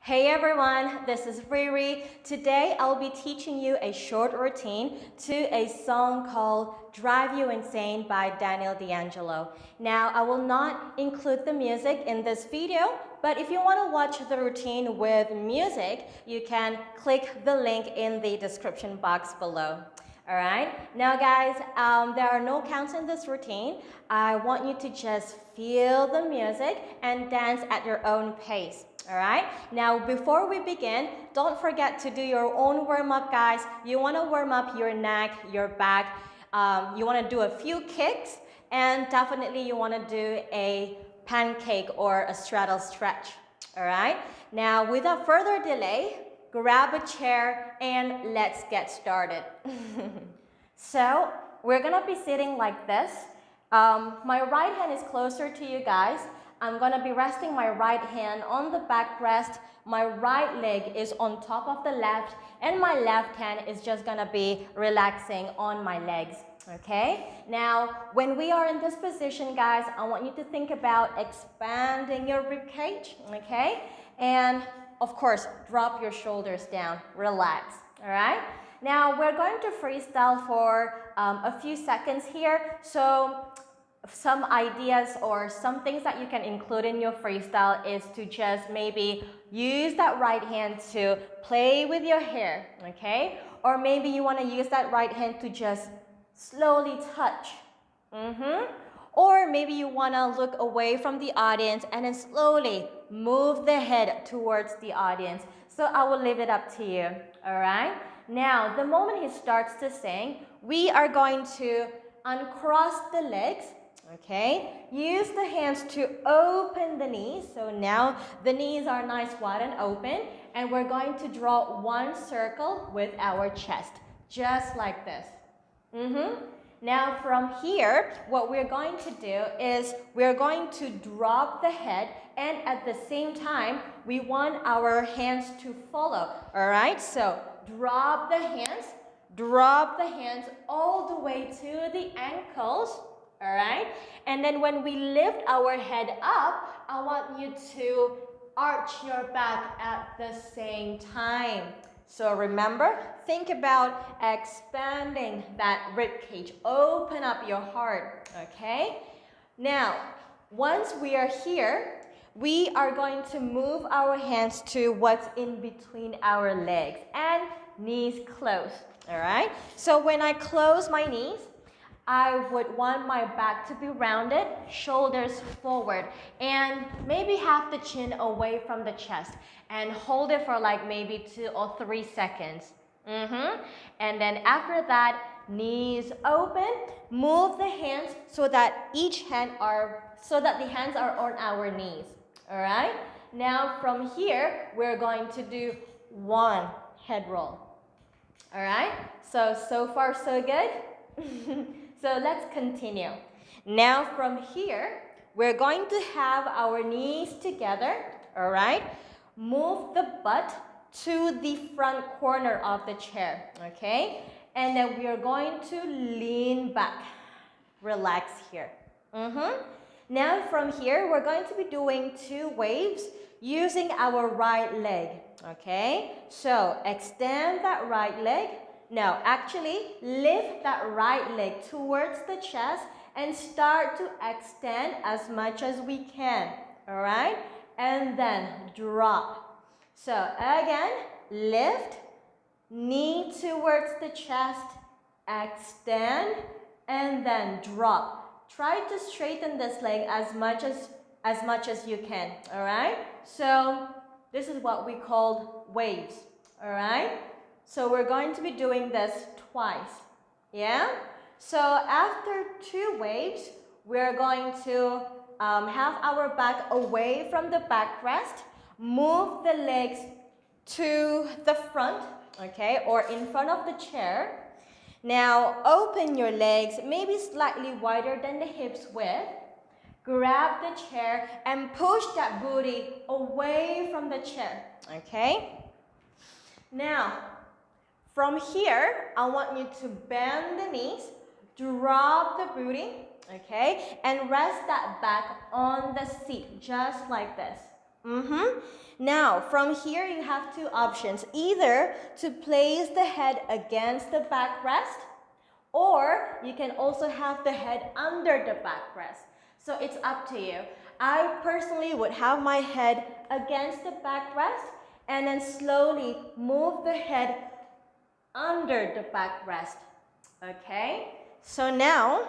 Hey everyone, this is Riri. Today I'll be teaching you a short routine to a song called Drive You Insane by Angelo. Now, I will not include the music in this video, but if you want to watch the routine with music, you can click the link in the description box below. Alright, now guys, there are no counts in this routine. I want you to just feel the music and dance at your own pace. Alright, now before we begin, don't forget to do your own warm-up, guys. You want to warm up your neck, your back. You want to do a few kicks, and definitely you want to do a pancake or a straddle stretch. Alright, now without further delay, grab a chair and let's get started. So we're gonna be sitting like this. My right hand is closer to you guys. I'm gonna be resting my right hand on the backrest. My right leg is on top of the left, and my left hand is just gonna be relaxing on my legs. Okay, now when we are in this position, guys, I want you to think about expanding your rib cage. Okay, and of course, drop your shoulders down, relax, all right? Now, we're going to freestyle for a few seconds here. So, some ideas or some things that you can include in your freestyle is to just maybe use that right hand to play with your hair, okay? Or maybe you want to use that right hand to just slowly touch. Or maybe you want to look away from the audience and then slowly move the head towards the audience. So I will leave it up to you, all right? Now, the moment he starts to sing, we are going to uncross the legs, okay? Use the hands to open the knees. So now the knees are nice wide and open, and we're going to draw one circle with our chest, just like this. Now from here, what we're going to do is we're going to drop the head, and at the same time, we want our hands to follow, all right? So drop the hands all the way to the ankles, all right? And then when we lift our head up, I want you to arch your back at the same time. So remember, think about expanding that rib cage. Open up your heart, okay? Now, once we are here, we are going to move our hands to what's in between our legs and knees closed, all right? So when I close my knees, I would want my back to be rounded, shoulders forward, and maybe have the chin away from the chest, and hold it for like maybe 2 or 3 seconds. And then after that, knees open, move the hands so that the hands are on our knees. All right? Now from here, we're going to do one head roll. All right? So far so good? So let's continue. Now from here, we're going to have our knees together, all right? Move the butt to the front corner of the chair, okay? And then we are going to lean back. Relax here. Now from here, we're going to be doing 2 waves using our right leg, okay? So extend that right leg. Now, actually, lift that right leg towards the chest and start to extend as much as we can, all right? And then drop. So again, lift, knee towards the chest, extend, and then drop. Try to straighten this leg as much as you can, all right? So this is what we call waves, all right? So we're going to be doing this twice, yeah? So after 2 waves, we're going to have our back away from the backrest, move the legs to the front, okay, or in front of the chair. Now open your legs, maybe slightly wider than the hips width. Grab the chair and push that booty away from the chair, okay? Now, from here, I want you to bend the knees, drop the booty, okay? And rest that back on the seat, just like this. Now, from here you have two options. Either to place the head against the backrest, or you can also have the head under the backrest. So it's up to you. I personally would have my head against the backrest and then slowly move the head under the backrest. Okay? So now,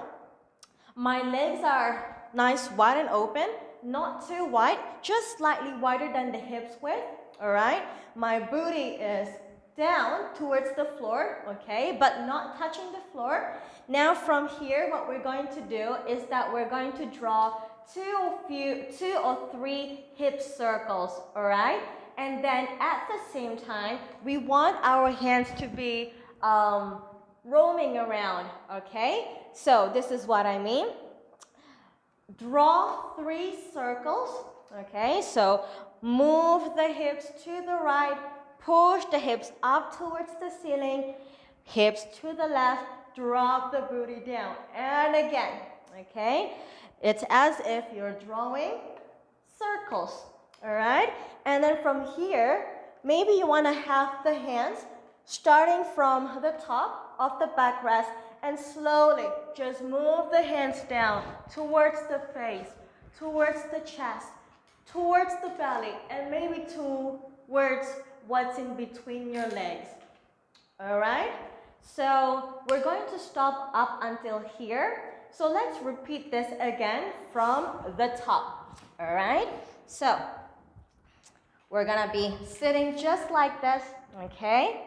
my legs are nice wide and open, not too wide, just slightly wider than the hips width, all right? My booty is down towards the floor, okay, but not touching the floor. Now from here, what we're going to do is that we're going to draw two or three hip circles, all right? And then at the same time, we want our hands to be roaming around, okay? So this is what I mean. Draw 3 circles, okay? So move the hips to the right, push the hips up towards the ceiling, hips to the left, drop the booty down, and again, okay? It's as if you're drawing circles, all right? And then from here, maybe you want to have the hands starting from the top of the backrest and slowly just move the hands down towards the face, towards the chest, towards the belly, and maybe towards what's in between your legs. All right? So we're going to stop up until here. So let's repeat this again from the top. All right? So we're going to be sitting just like this, okay?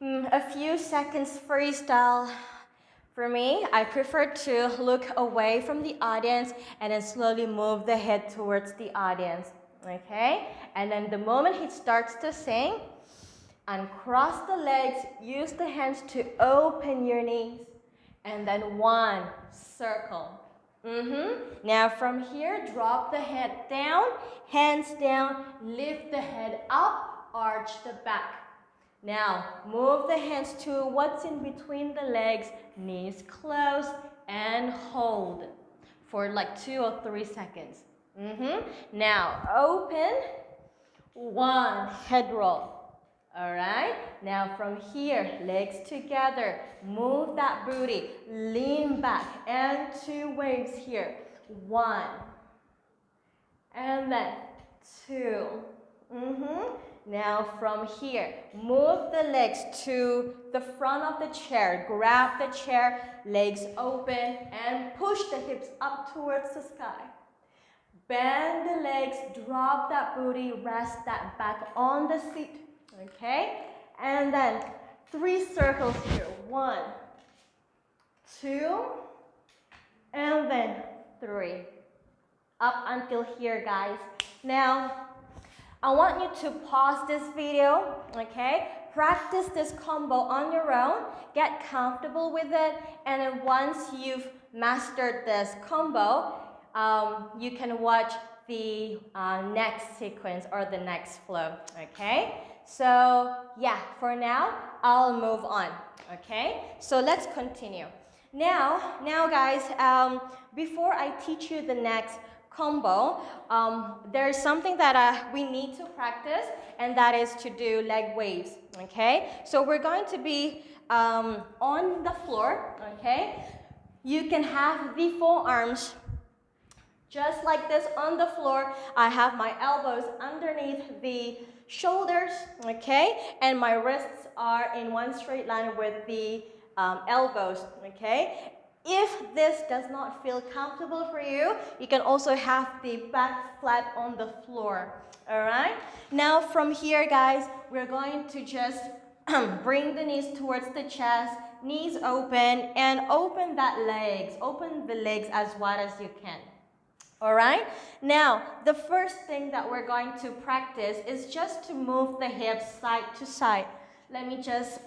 A few seconds freestyle. For me, I prefer to look away from the audience and then slowly move the head towards the audience, okay? And then the moment he starts to sing, uncross the legs, use the hands to open your knees, and then 1 circle. Now from here, drop the head down, hands down, lift the head up, arch the back. Now, move the hands to what's in between the legs, knees closed, and hold for like 2 or 3 seconds. Now, open, 1, head roll. All right? Now, from here, legs together, move that booty, lean back, and 2 waves here. 1, and then 2. Now from here, move the legs to the front of the chair. Grab the chair, legs open, and push the hips up towards the sky. Bend the legs, drop that booty, rest that back on the seat. Okay? And then 3 circles here. 1, 2, and then 3. Up until here, guys. Now, I want you to pause this video, okay? Practice this combo on your own, get comfortable with it, and then once you've mastered this combo, you can watch the next sequence or the next flow, okay? So, yeah, for now, I'll move on, okay? So let's continue. Now guys, before I teach you the next combo, there's something that we need to practice, and that is to do leg waves, okay? So we're going to be on the floor, okay? You can have the forearms just like this on the floor. I have my elbows underneath the shoulders, okay? And my wrists are in one straight line with the elbows, okay? If this does not feel comfortable for you, you can also have the back flat on the floor, all right? Now from here, guys, we're going to just bring the knees towards the chest, knees open, and open the legs as wide as you can. All right? Now, the first thing that we're going to practice is just to move the hips side to side. Let me just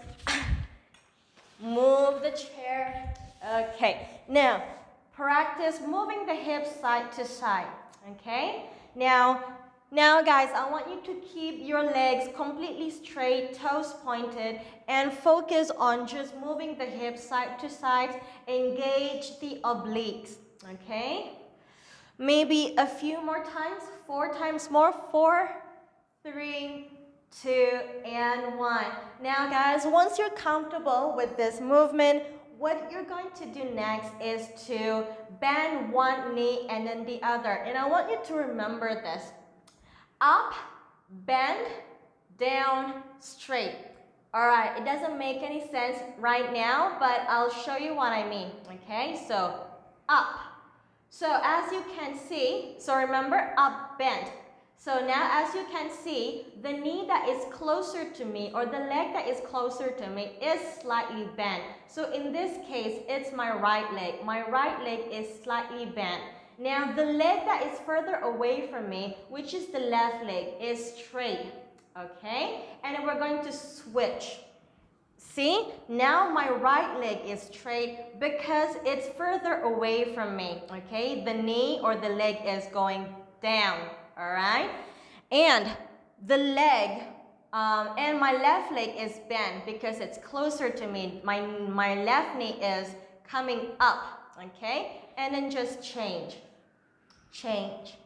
move the chair. Okay. Now, practice moving the hips side to side. Okay? Now guys, I want you to keep your legs completely straight, toes pointed, and focus on just moving the hips side to side. Engage the obliques. Okay? Maybe a few more times, 4 times more. 4, 3, 2, and 1. Now guys, once you're comfortable with this movement, what you're going to do next is to bend one knee and then the other. And I want you to remember this. Up, bend, down, straight. All right, it doesn't make any sense right now, but I'll show you what I mean, okay? So, up. So as you can see, so remember, up, bend. So now as you can see, the knee that is closer to me or the leg that is closer to me is slightly bent. So in this case, it's my right leg. My right leg is slightly bent. Now the leg that is further away from me, which is the left leg, is straight. Okay? And then we're going to switch. See, now my right leg is straight because it's further away from me, okay? The knee or the leg is going down, all right? And the leg and my left leg is bent because it's closer to me. My left knee is coming up, okay? And then just change, change,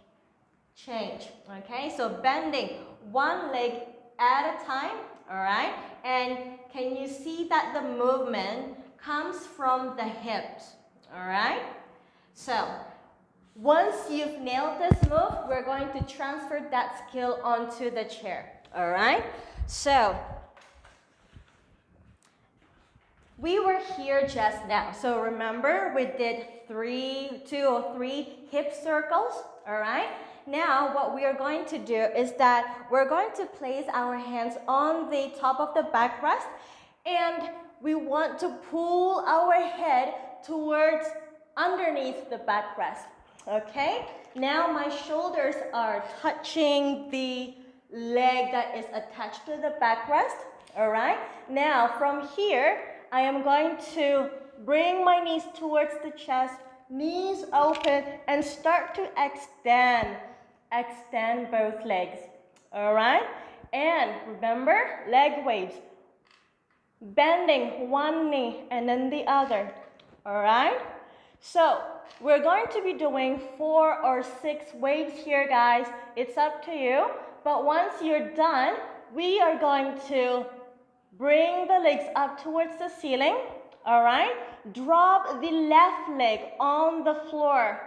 change, okay? So bending one leg at a time, all right? And can you see that the movement comes from the hips, all right? So once you've nailed this move, we're going to transfer that skill onto the chair, all right? So we were here just now. So remember, we did 2 or 3 hip circles, all right? Now, what we are going to do is that we're going to place our hands on the top of the backrest, and we want to pull our head towards underneath the backrest, okay? Now, my shoulders are touching the leg that is attached to the backrest, all right? Now, from here, I am going to bring my knees towards the chest, knees open, and start to extend. Extend both legs, all right? And remember, leg waves. Bending one knee and then the other, all right? So we're going to be doing 4 or 6 waves here, guys. It's up to you. But once you're done, we are going to bring the legs up towards the ceiling, all right? Drop the left leg on the floor.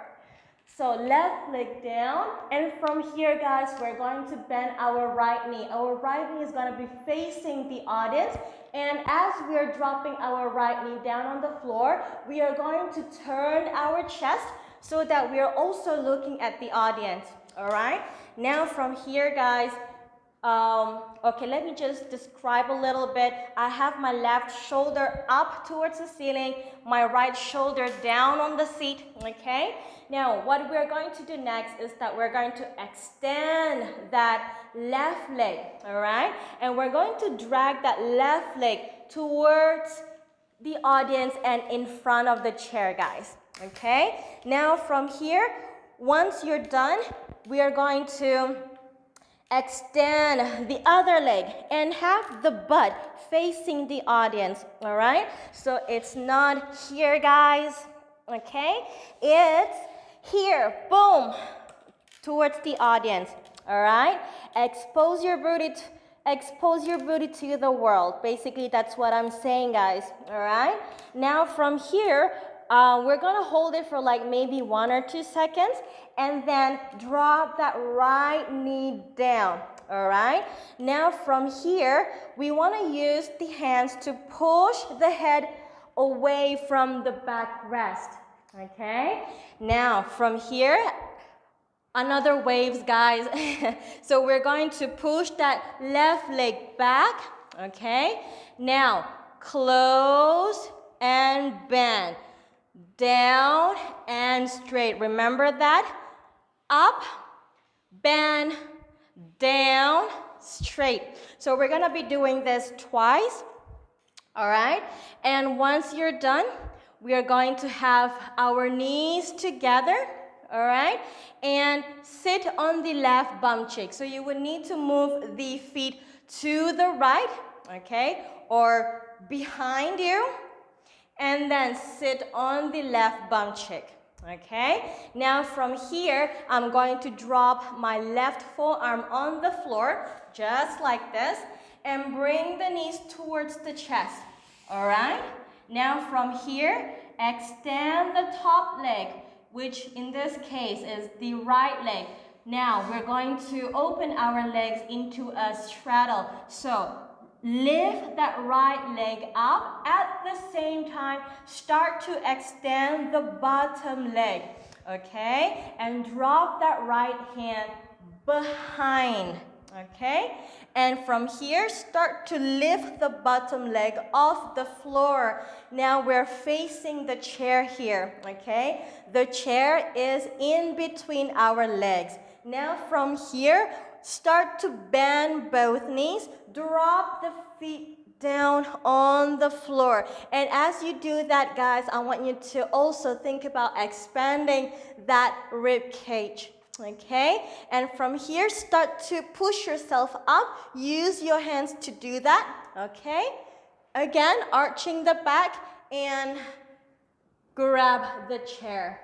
So left leg down, and from here, guys, we're going to bend our right knee. Our right knee is going to be facing the audience, and as we are dropping our right knee down on the floor, we are going to turn our chest so that we are also looking at the audience, all right? Now from here, guys, okay, let me just describe a little bit. I have my left shoulder up towards the ceiling, my right shoulder down on the seat, okay? Now, what we're going to do next is that we're going to extend that left leg, all right? And we're going to drag that left leg towards the audience and in front of the chair, guys, okay? Now, from here, once you're done, we are going to extend the other leg and have the butt facing the audience, all right? So it's not here, guys, okay? It's here, boom, towards the audience, all right? Expose your booty to the world. Basically, that's what I'm saying, guys, all right? Now, from here, we're gonna hold it for like maybe 1 or 2 seconds and then drop that right knee down, all right? Now from here, we wanna use the hands to push the head away from the backrest, okay? Now from here, another waves, guys. So we're going to push that left leg back, okay? Now, close and bend. Down and straight. Remember that? Up, bend, down, straight. So we're going to be doing this twice, all right? And once you're done, we are going to have our knees together, all right? And sit on the left bum cheek. So you would need to move the feet to the right, okay? Or behind you. And then sit on the left bum cheek, Okay, now from here, I'm going to drop my left forearm on the floor, just like this, and bring the knees towards the chest. All right, now from here, extend the top leg, which in this case is the right leg. Now we're going to open our legs into a straddle. So lift that right leg up. At the same time, start to extend the bottom leg. Okay? And drop that right hand behind. Okay? And from here, start to lift the bottom leg off the floor. Now we're facing the chair here. Okay? The chair is in between our legs. Now from here, start to bend both knees. Drop the feet down on the floor. And as you do that, guys, I want you to also think about expanding that rib cage. Okay? And from here, start to push yourself up. Use your hands to do that. Okay? Again, arching the back and grab the chair.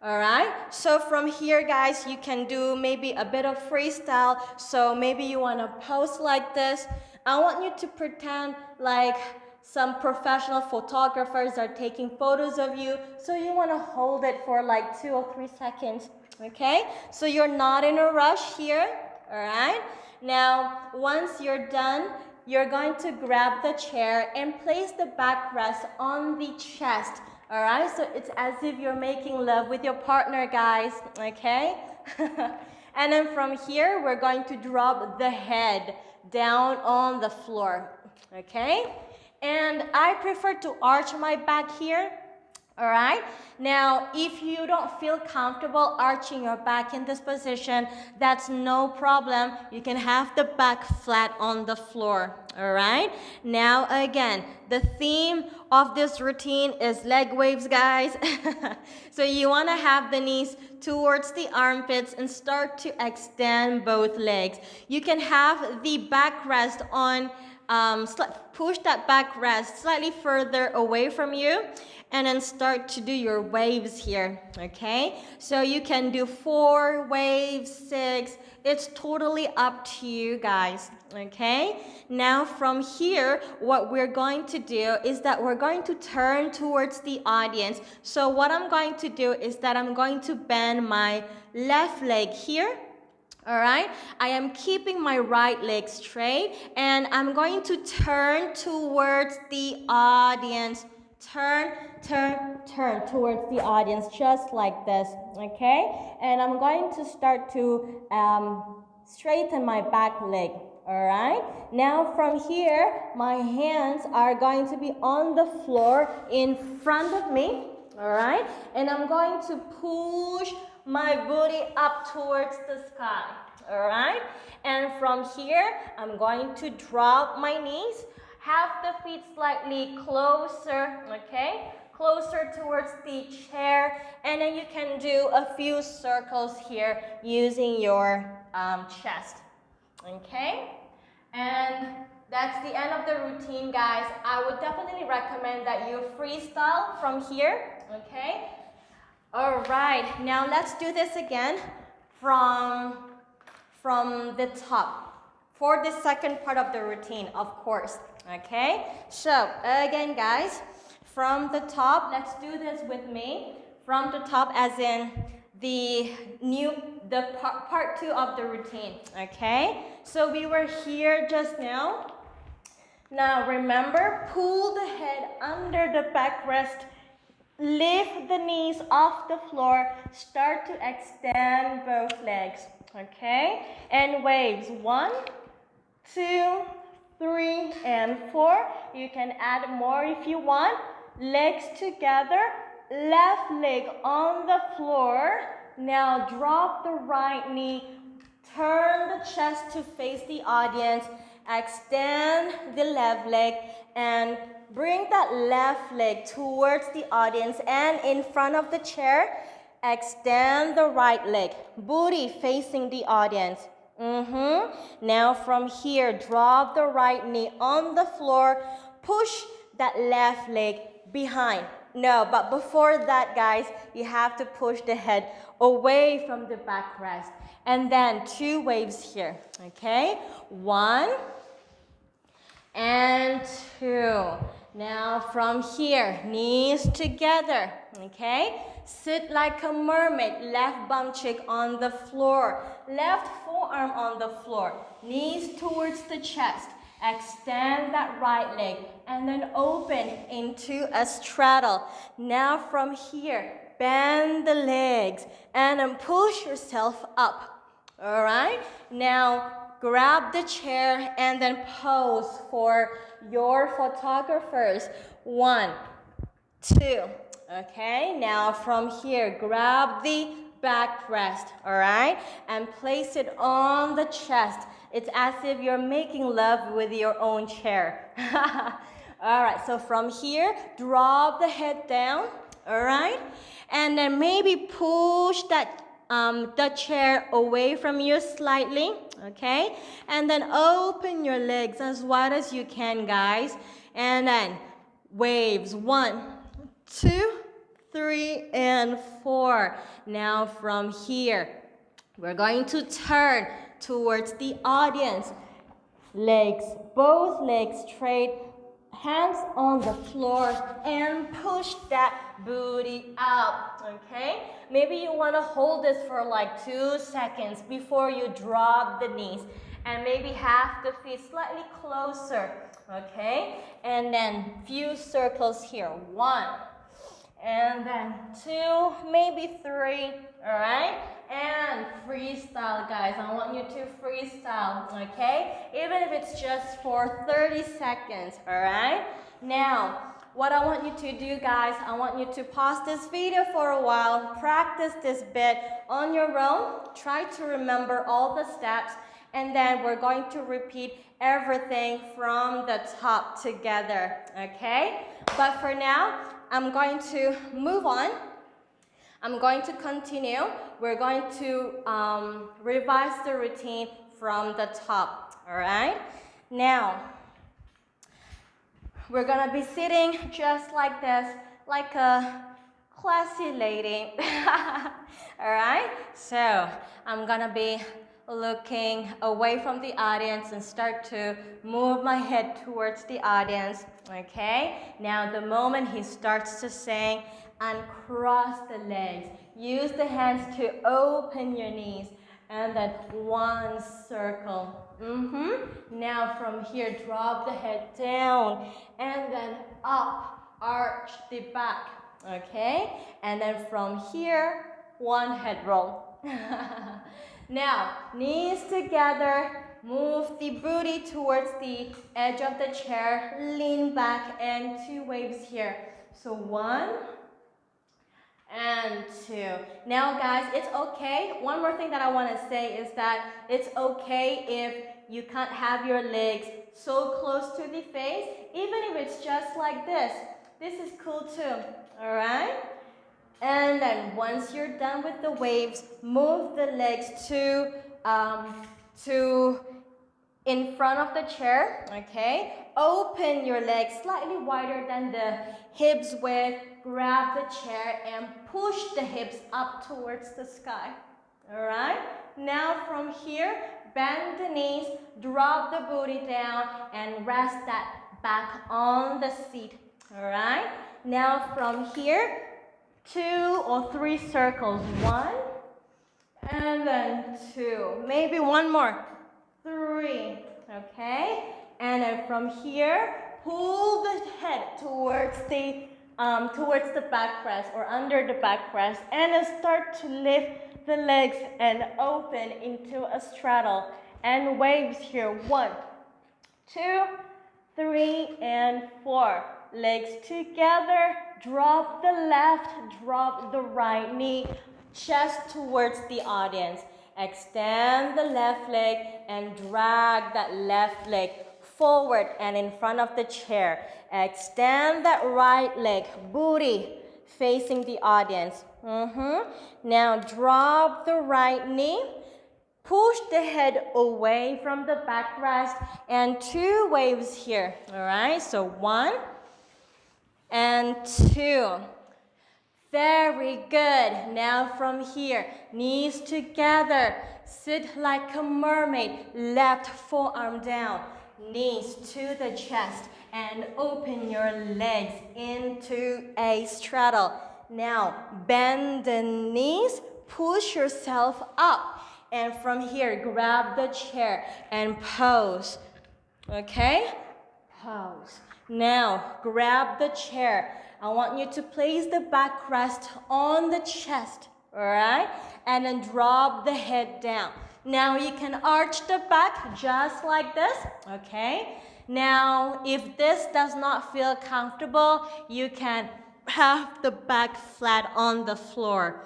All right, so from here, guys, you can do maybe a bit of freestyle. So maybe you want to pose like this. I want you to pretend like some professional photographers are taking photos of you. So you want to hold it for like 2 or 3 seconds. Okay, so you're not in a rush here. All right, now once you're done, you're going to grab the chair and place the backrest on the chest. All right, so it's as if you're making love with your partner, guys, okay? And then from here, we're going to drop the head down on the floor, okay? And I prefer to arch my back here, all right? Now, if you don't feel comfortable arching your back in this position, that's no problem. You can have the back flat on the floor, all right? Now, again, the theme of this routine is leg waves, guys. So you want to have the knees towards the armpits and start to extend both legs. You can have the backrest on, push that backrest slightly further away from you, and then start to do your waves here, okay? So you can do 4 waves, 6. It's totally up to you guys, okay? Now from here, what we're going to do is that we're going to turn towards the audience. So what I'm going to do is that I'm going to bend my left leg here. All right, I am keeping my right leg straight, and I'm going to turn towards the audience. Turn towards the audience, just like this, okay? And I'm going to start to straighten my back leg, all right? Now from here, my hands are going to be on the floor in front of me, all right? And I'm going to push my booty up towards the sky, all right? And from here, I'm going to drop my knees, have the feet slightly closer, okay? Closer towards the chair, and then you can do a few circles here using your chest, okay? And that's the end of the routine, guys. I would definitely recommend that you freestyle from here, okay? All right, now let's do this again from the top for the second part of the routine, of course, okay? So again, guys, from the top, let's do this with me. From the top, as in part 2 of the routine, okay? So we were here just now. Now remember, pull the head under the backrest. Lift the knees off the floor. Start to extend both legs, okay? And waves 1, 2, 3, and 4. You can add more if you want. Legs together, left leg on the floor. Now drop the right knee. Turn the chest to face the audience. Extend the left leg and bring that left leg towards the audience and in front of the chair. Extend the right leg, booty facing the audience. Now from here, drop the right knee on the floor. Push that left leg behind. No, but before that, guys, you have to push the head away from the backrest. And then 2 waves here, okay? 1 and 2. Now from here, knees together, okay? Sit like a mermaid, left bum cheek on the floor, left forearm on the floor, knees towards the chest. Extend that right leg and then open into a straddle. Now from here, bend the legs and then push yourself up. All right? Now grab the chair and then pose for your photographers. 1, 2. Okay, now from here, grab the backrest, all right? And place it on the chest. It's as if you're making love with your own chair. All right, so from here, drop the head down, all right? And then maybe push that the chair away from you slightly, okay? And then open your legs as wide as you can, guys. And then waves, 1, 2, 3, and 4. Now from here, we're going to turn towards the audience. Legs, both legs straight, hands on the floor, and push that booty up, okay? Maybe you want to hold this for like 2 seconds before you drop the knees. And maybe have the feet slightly closer, okay? And then few circles here. 1, and then 2, maybe 3, all right? And freestyle, guys. I want you to freestyle, okay? Even if it's just for 30 seconds, all right? Now, what I want you to do, guys, I want you to pause this video for a while, practice this bit on your own, try to remember all the steps, and then we're going to repeat everything from the top together, okay? But for now, I'm going to move on. I'm going to continue. We're going to revise the routine from the top, all right? Now, we're gonna be sitting just like this, like a classy lady, all right? So, I'm gonna be looking away from the audience and start to move my head towards the audience, okay? Now, the moment he starts to sing, uncross the legs. Use the hands to open your knees. And then 1 circle. Now from here, drop the head down. And then up, arch the back. Okay? And then from here, 1 head roll. Now, knees together. Move the booty towards the edge of the chair. Lean back and 2 waves here. So 1 and 2. Now, guys, it's okay. One more thing that I want to say is that it's okay if you can't have your legs so close to the face, even if it's just like this. This is cool too, all right? And then once you're done with the waves, move the legs to in front of the chair, okay? Open your legs slightly wider than the hips width. Grab the chair and push the hips up towards the sky, all right? Now from here, bend the knees, drop the booty down, and rest that back on the seat, all right? Now from here, 2 or 3 circles. 1, and then 2. Maybe 1 more. 3, okay? And then from here, pull the head towards the backrest or under the backrest, and then start to lift the legs and open into a straddle. And waves here. 1, 2, 3, and 4. Legs together. Drop the left, drop the right knee, chest towards the audience. Extend the left leg and drag that left leg forward and in front of the chair. Extend that right leg, booty facing the audience. Now drop the right knee. Push the head away from the backrest and 2 waves here. All right, so 1 and 2. Very good. Now from here, knees together. Sit like a mermaid. Left forearm down. Knees to the chest. And open your legs into a straddle. Now, bend the knees. Push yourself up. And from here, grab the chair and pose. Okay? Pose. Now, grab the chair. I want you to place the backrest on the chest, all right? And then drop the head down. Now you can arch the back just like this, okay? Now, if this does not feel comfortable, you can have the back flat on the floor.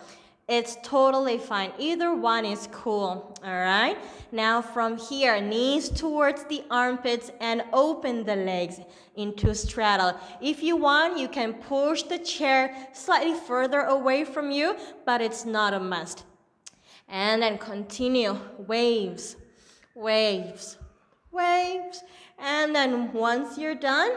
It's totally fine. Either one is cool, all right? Now from here, knees towards the armpits and open the legs into straddle. If you want, you can push the chair slightly further away from you, but it's not a must. And then continue, waves, waves, waves. And then once you're done,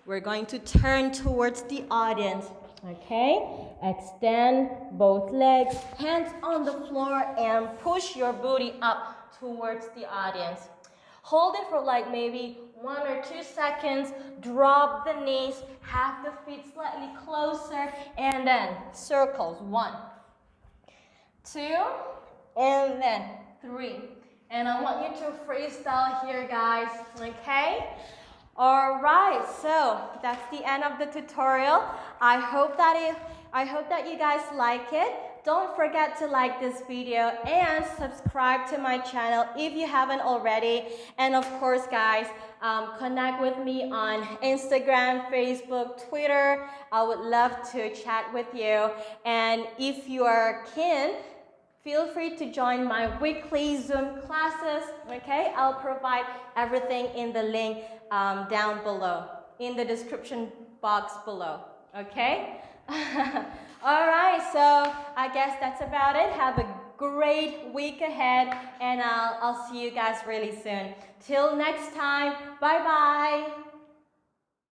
we're going to turn towards the audience. Okay, extend both legs, hands on the floor, and push your booty up towards the audience. Hold it for like maybe 1 or 2 seconds. Drop the knees, have the feet slightly closer, and then circles. 1, 2, and then 3. And I want you to freestyle here, guys, okay? All right, so that's the end of the tutorial. I hope that you guys like it. Don't forget to like this video and subscribe to my channel if you haven't already. And of course, guys, connect with me on Instagram, Facebook, Twitter. I would love to chat with you. And if you are keen, feel free to join my weekly Zoom classes, okay? I'll provide everything in the link down below, in the description box below, okay? All right, so I guess that's about it. Have a great week ahead, and I'll see you guys really soon. Till next time, bye-bye.